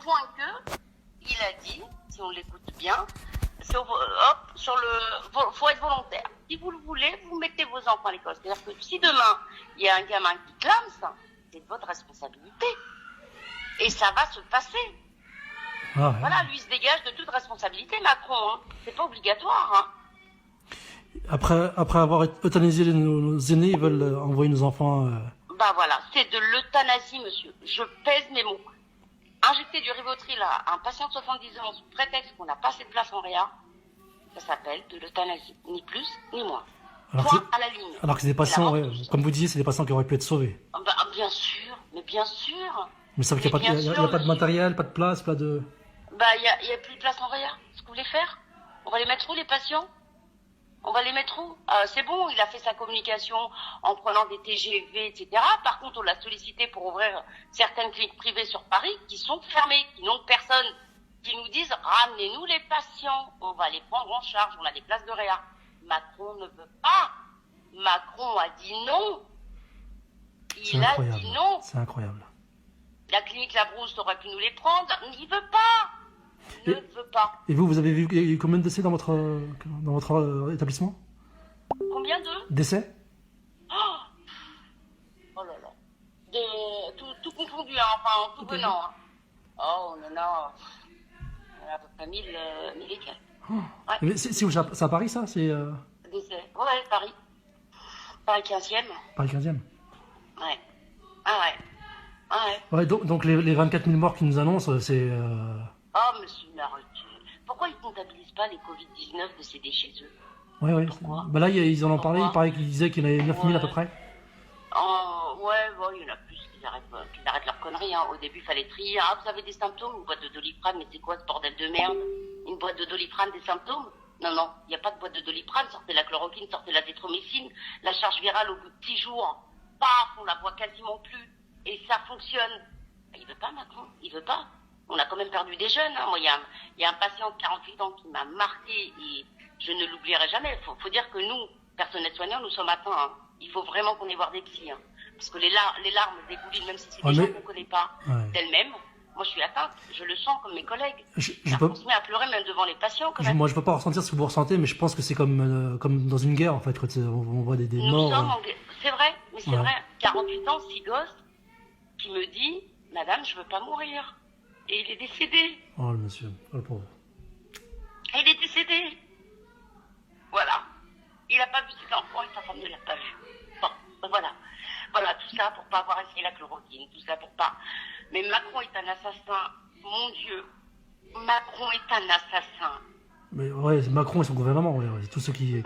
point que, il a dit, si on l'écoute bien, faut être volontaire. Si vous le voulez, vous mettez vos enfants à l'école. C'est-à-dire que si demain, il y a un gamin qui clame ça, c'est de votre responsabilité. Et ça va se passer. Ah, ouais. Voilà, lui, il se dégage de toute responsabilité, Macron. Hein. C'est pas obligatoire. Hein. Après avoir euthanasié nos aînés, ils veulent envoyer nos enfants. Bah voilà, c'est de l'euthanasie, monsieur. Je pèse mes mots. Injecter du Rivotril à un patient de 70 ans sous prétexte qu'on n'a pas assez de place en réa, ça s'appelle de l'euthanasie. Ni plus, ni moins. Point à la ligne. Alors que c'est des patients, ouais, comme vous disiez, c'est des patients qui auraient pu être sauvés. Bah, bien sûr, mais bien sûr. Mais ça veut dire qu'il n'y a pas de matériel, pas de place, pas de... Bah, il y a plus de place en réa. Ce que vous voulez faire? On va les mettre où, les patients? On va les mettre où? C'est bon, il a fait sa communication en prenant des TGV, etc. Par contre, on l'a sollicité pour ouvrir certaines cliniques privées sur Paris qui sont fermées, qui n'ont personne, qui nous disent ramenez-nous les patients, on va les prendre en charge, on a des places de réa. Macron ne veut pas. Macron a dit non. Il a dit non. C'est incroyable. La clinique Labrousse aurait pu nous les prendre. Il ne veut pas. Il ne veut pas. Et vous avez vu combien de décès dans votre établissement? Combien de décès? Oh là là. Tout confondu, hein, enfin, en tout venant. Hein. Oh, on en a à peu près 1000 et quelques. Ouais. C'est où? C'est à Paris, ça? C'est Décès. Ouais, Paris. Paris 15e. Paris 15e. Ouais. Ah ouais. Ah ouais. Ouais, donc les 24 000 morts qu'ils nous annoncent, c'est... Oh, monsieur, mais arrêtez. Pourquoi ils ne comptabilisent pas les Covid-19 décédés chez eux? Ouais. Pourquoi? Bah là, ils en ont parlé, il paraît qu'ils disaient qu'il y en avait 9 000 à peu près. Ouais, bon, il y en a plus qu'ils arrêtent leur connerie. Hein. Au début, il fallait trier. Ah, vous avez des symptômes? Une boîte de Doliprane, mais c'est quoi ce bordel de merde? Une boîte de Doliprane, des symptômes? Non, il n'y a pas de boîte de Doliprane. Sortez la chloroquine, sortez la zéthromycine. La charge virale, au bout de 10 jours, paf, on la voit quasiment plus. Et ça fonctionne. Il veut pas, Macron. Il veut pas. On a quand même perdu des jeunes. Hein. Moi, il y a un patient de 48 ans qui m'a marqué et je ne l'oublierai jamais. Faut dire que nous, personnels soignants, nous sommes atteints. Hein. Il faut vraiment qu'on aille voir des psys. Hein. Parce que les larmes dégoulinent, même si c'est des gens qu'on ne connaît pas d'elles-mêmes. Moi, je suis atteinte. Je le sens comme mes collègues. On se met à pleurer même devant les patients. Quand même. Moi, je ne peux pas ressentir ce que vous ressentez, mais je pense que c'est comme dans une guerre, en fait, quand on voit des morts. C'est vrai, mais c'est vrai. 48 ans, 6 gosses, qui me dit, madame, je veux pas mourir. Et il est décédé. Oh, le monsieur. Oh, le pauvre. Il est décédé. Voilà. Il n'a pas vu ses enfants et sa femme ne l'a pas vu. Bon, voilà. Voilà, tout ça pour pas avoir essayé la chloroquine, tout ça pour pas. Mais Macron est un assassin. Mon Dieu. Macron est un assassin. Mais ouais, c'est Macron et son gouvernement, ouais. Tous ceux qui...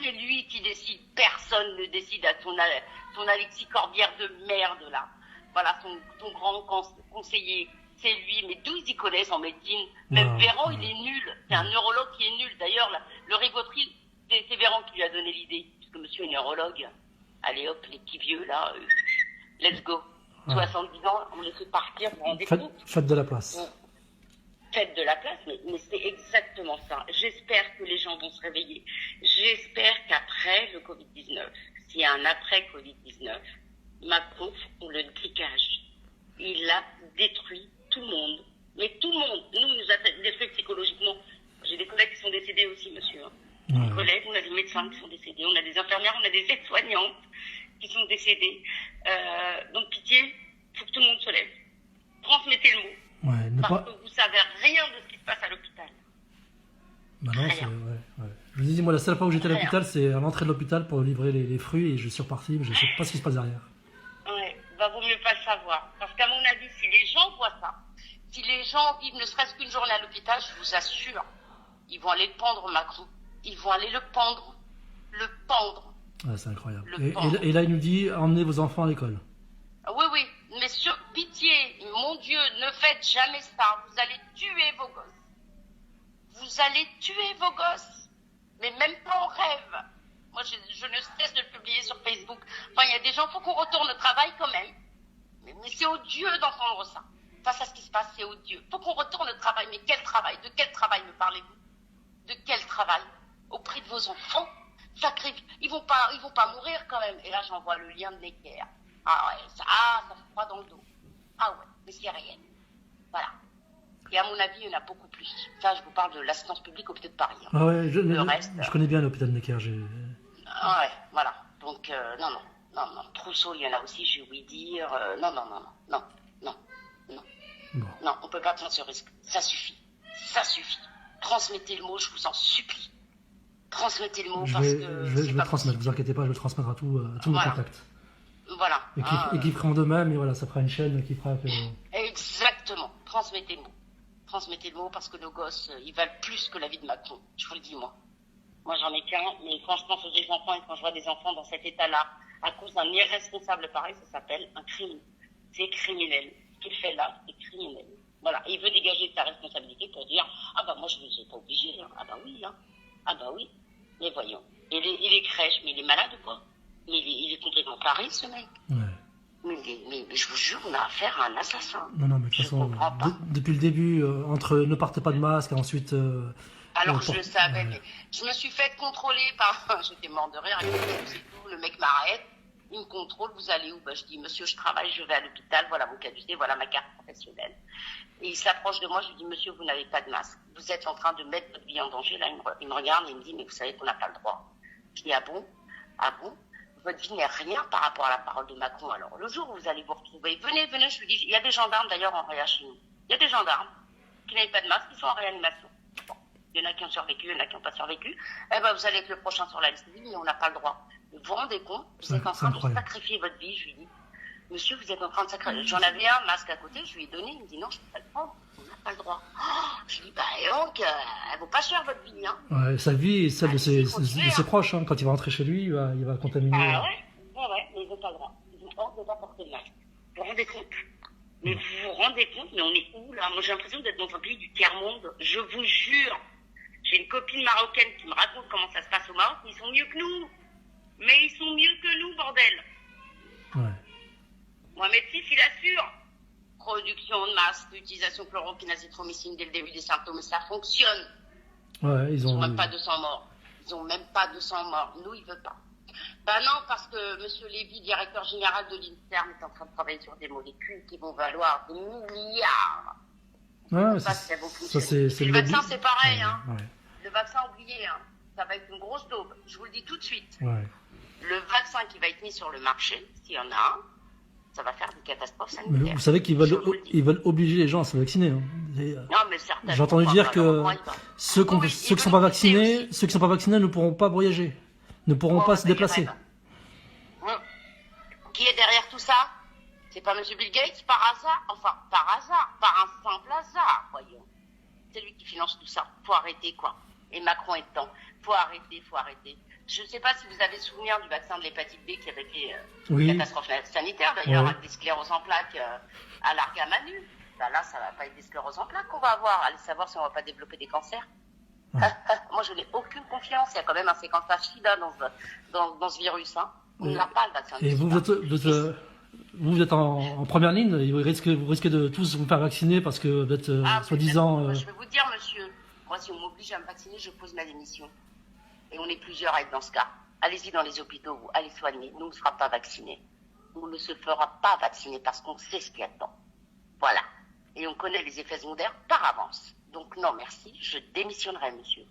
C'est lui qui décide. Personne ne décide à son Alexis Corbière de merde, là. Voilà, son grand conseiller. C'est lui, mais d'où ils y connaissent en médecine? Même Véran, il est nul. C'est un neurologue qui est nul. D'ailleurs, le Rivotril, c'est Véran qui lui a donné l'idée. Puisque monsieur est neurologue. Allez hop, les petits vieux, là, let's go. 70 ans, on les fait partir, vous vous rendez compte? Faites de la place. Faites de la place, mais c'est exactement ça. J'espère que les gens vont se réveiller. J'espère qu'après le Covid-19, s'il y a un après Covid-19, Macron, on le dégage. Il a détruit tout le monde. Mais tout le monde. Nous, il nous a détruit psychologiquement. J'ai des collègues qui sont décédés aussi, monsieur. Des collègues, on a des médecins qui sont décédés, on a des infirmières, on a des aides-soignantes qui sont décédées. Donc, pitié, il faut que tout le monde se lève. Transmettez le mot. Parce que vous savez rien de ce qui se passe à l'hôpital. Bah non, je vous dis, moi, la seule fois où j'étais à l'hôpital, c'est à l'entrée de l'hôpital pour livrer les fruits et je suis reparti, mais je ne sais pas ce qui se passe derrière. Ouais, bah vaut mieux pas le savoir. Parce qu'à mon avis, si les gens voient ça, si les gens vivent ne serait-ce qu'une journée à l'hôpital, je vous assure, ils vont aller pendre Macron. Ils vont aller le pendre. Le pendre. Ah, c'est incroyable. Et là, il nous dit, emmenez vos enfants à l'école. Oui, mais sur pitié, mon Dieu, ne faites jamais ça. Vous allez tuer vos gosses. Vous allez tuer vos gosses. Mais même pas en rêve. Moi, je ne cesse de le publier sur Facebook. Enfin, il y a des gens, il faut qu'on retourne au travail quand même. Mais c'est odieux d'entendre ça. Face à ce qui se passe, c'est odieux. Il faut qu'on retourne au travail. Mais quel travail? De quel travail me parlez-vous? De quel travail? Au prix de vos enfants? Sacré, ils vont pas mourir quand même. Et là, j'envoie le lien de Necker. Ah ouais, ça fait froid dans le dos. Ah ouais, mais c'est rien. Voilà. Et à mon avis, il y en a beaucoup plus. Ça, je vous parle de l'assistance publique au hôpital de Paris. Hein. Ah ouais, Le reste... je connais bien l'hôpital Necker. Ouais, voilà. Donc, non. Trousseau, il y en a aussi, j'ai ouï dire. Non. Bon. Non, on peut pas prendre ce risque. Ça suffit. Transmettez le mot, je vous en supplie. Transmettez le mot Je parce vais que le c'est pas transmettre, possible. vous inquiétez pas, je vais le transmettre à tous mes Voilà. contacts. Voilà. Et qui feront de même, et voilà, ça fera une chaîne qui fera que... Exactement. Transmettez le mot parce que nos gosses, ils valent plus que la vie de Macron. Je vous le dis, moi. Moi, j'en ai qu'un, mais quand je pense aux enfants et quand je vois des enfants dans cet état-là, à cause d'un irresponsable pareil, ça s'appelle un crime. C'est criminel. Ce qu'il fait là, c'est criminel. Voilà. Et il veut dégager sa responsabilité pour dire, ah bah moi, je ne suis pas obligé. Hein. Ah bah oui. Mais voyons. Et les crèches, mais il est malade ou quoi? Mais il est complètement taré, ce mec. Ouais. Mais je vous jure, on a affaire à un assassin. Non, mais de toute façon, depuis le début, entre ne partez pas de masque, ensuite... Alors je le savais, mais je me suis fait contrôler par... J'étais mort de rire, c'est tout, le mec m'arrête, il me contrôle, vous allez où? Je dis, monsieur, je travaille, je vais à l'hôpital, voilà mon caducité, voilà ma carte professionnelle. Et il s'approche de moi, je lui dis, monsieur, vous n'avez pas de masque, vous êtes en train de mettre votre vie en danger. Là, il me regarde et il me dit, mais vous savez qu'on n'a pas le droit. Je dis, ah bon? Votre vie n'est rien par rapport à la parole de Macron. Alors, le jour où vous allez vous retrouver, venez, je lui dis, il y a des gendarmes d'ailleurs en réa chez nous. Il y a des gendarmes qui n'avaient pas de masque, qui sont en réanimation. Bon. Il y en a qui ont survécu, il y en a qui n'ont pas survécu. Eh ben, vous allez être le prochain sur la liste, mais on n'a pas le droit. Vous vous rendez compte? Vous êtes en train de sacrifier votre vie, je lui dis. Monsieur, vous êtes en train de sacrifier. J'en avais un masque à côté, je lui ai donné, il me dit non, je ne peux pas le prendre. On n'a pas le droit. Oh, je lui dis, bah, donc, elle vaut pas cher votre vie, hein. Ouais, sa vie et celle de ses proches, hein. Quand il va rentrer chez lui, il va contaminer. Ah ouais, mais ils n'ont pas le droit. Ils ont honte de ne pas porter le masque. Vous vous rendez compte? Mais vous vous rendez compte, mais on est où là? Moi j'ai l'impression d'être dans un pays du tiers-monde. Je vous jure. J'ai une copine marocaine qui me raconte comment ça se passe au Maroc, mais ils sont mieux que nous. Mais ils sont mieux que nous, bordel. Ouais. Mohamed VI, il assure. Production de masques, utilisation de chloroquine, dès le début des symptômes, ça fonctionne. Ouais, ils ont même pas 200 morts. Ils ont même pas 200 morts. Nous, ils veulent pas. Ben non, parce que M. Lévy, directeur général de l'INSERM, est en train de travailler sur des molécules qui vont valoir des milliards. Ouais, ça, c'est le vaccin, c'est pareil. Hein. Ouais. Le vaccin, oublié, hein. Ça va être une grosse daube. Je vous le dis tout de suite. Ouais. Le vaccin qui va être mis sur le marché, s'il y en a un, ça va faire des catastrophes sanitaires. Mais vous savez qu'ils veulent obliger les gens à se vacciner. Hein. Non, mais certainement. J'ai entendu dire que ceux qui ne sont pas vaccinés ne pourront pas voyager, ne pourront pas se déplacer. Qui est derrière tout ça? C'est pas M. Bill Gates par hasard? Enfin, par un simple hasard, voyons. C'est lui qui finance tout ça. Faut arrêter, quoi. Et Macron est dedans. Faut arrêter. Je ne sais pas si vous avez souvenir du vaccin de l'hépatite B qui avait fait une catastrophe sanitaire, d'ailleurs, avec des scléroses en plaques à l'Argamanu. Ben là, ça va pas être des scléroses en plaques qu'on va avoir. Allez savoir si on va pas développer des cancers. Moi, je n'ai aucune confiance. Il y a quand même un séquençage SIDA dans ce virus. Hein. On n'a pas le vaccin. Et vous êtes en première ligne. Vous risquez de tous vous faire vacciner parce que vous êtes soi-disant... Je vais vous dire, monsieur, moi, si on m'oblige à me vacciner, je pose ma démission. Et on est plusieurs à être dans ce cas. Allez-y dans les hôpitaux, vous allez soigner. Nous, on ne sera pas vaccinés. On ne se fera pas vacciner parce qu'on sait ce qu'il y a dedans. Voilà. Et on connaît les effets secondaires par avance. Donc non, merci, je démissionnerai, monsieur.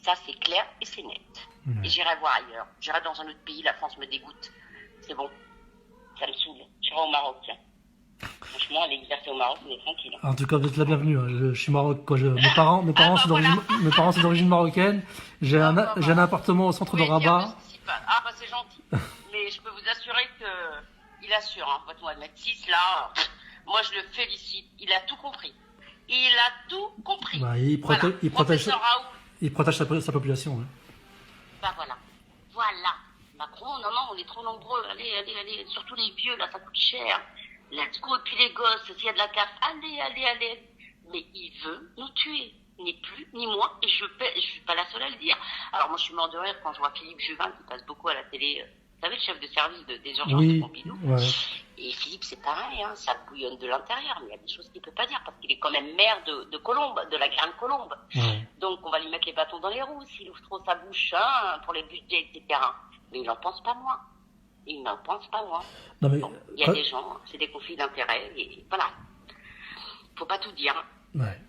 Ça, c'est clair et c'est net. Et j'irai voir ailleurs. J'irai dans un autre pays, la France me dégoûte. C'est bon. Ça me saoule. J'irai au Maroc, tiens. Franchement, aller exercer au Maroc, on est tranquille. En tout cas, vous êtes la bienvenue. Hein. Je suis maroc. Mes parents sont d'origine marocaine. J'ai un appartement au centre de Rabat. Ah bah c'est gentil. Mais je peux vous assurer qu'il assure. Hein. Votre Mohamed VI, là, moi je le félicite. Il a tout compris. Bah, il protège sa population. Hein. Bah voilà. Macron, non, on est trop nombreux. Allez. Surtout les vieux, là, ça coûte cher. Let's go. Et puis les gosses, s'il y a de la casse, allez. Mais il veut nous tuer. Ni plus, ni moins. Et je suis pas la seule à le dire. Alors moi, je suis mort de rire quand je vois Philippe Juvin qui passe beaucoup à la télé. Vous savez, le chef de service des urgences de Pompidou. Ouais. Et Philippe, c'est pareil, hein, ça bouillonne de l'intérieur. Mais il y a des choses qu'il peut pas dire parce qu'il est quand même maire de Colombes, de la Grande Colombe. Ouais. Donc on va lui mettre les bâtons dans les roues s'il ouvre trop sa bouche, hein, pour les budgets, etc. Mais il n'en pense pas moins. Non, mais bon, il y a des gens, c'est des conflits d'intérêts et voilà. Faut pas tout dire. Ouais.